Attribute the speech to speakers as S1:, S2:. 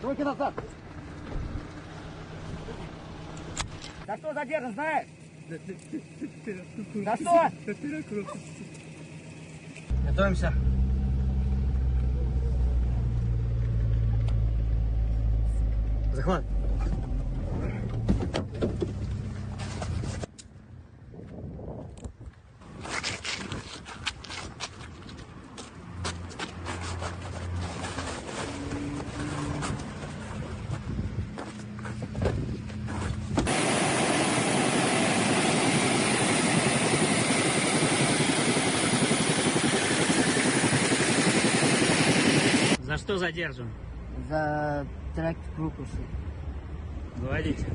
S1: Руки назад. За что задержан, знаешь? За что? Готовимся. Захват.
S2: За что задержан?
S1: За тракт к Крокусу.
S2: Говорите.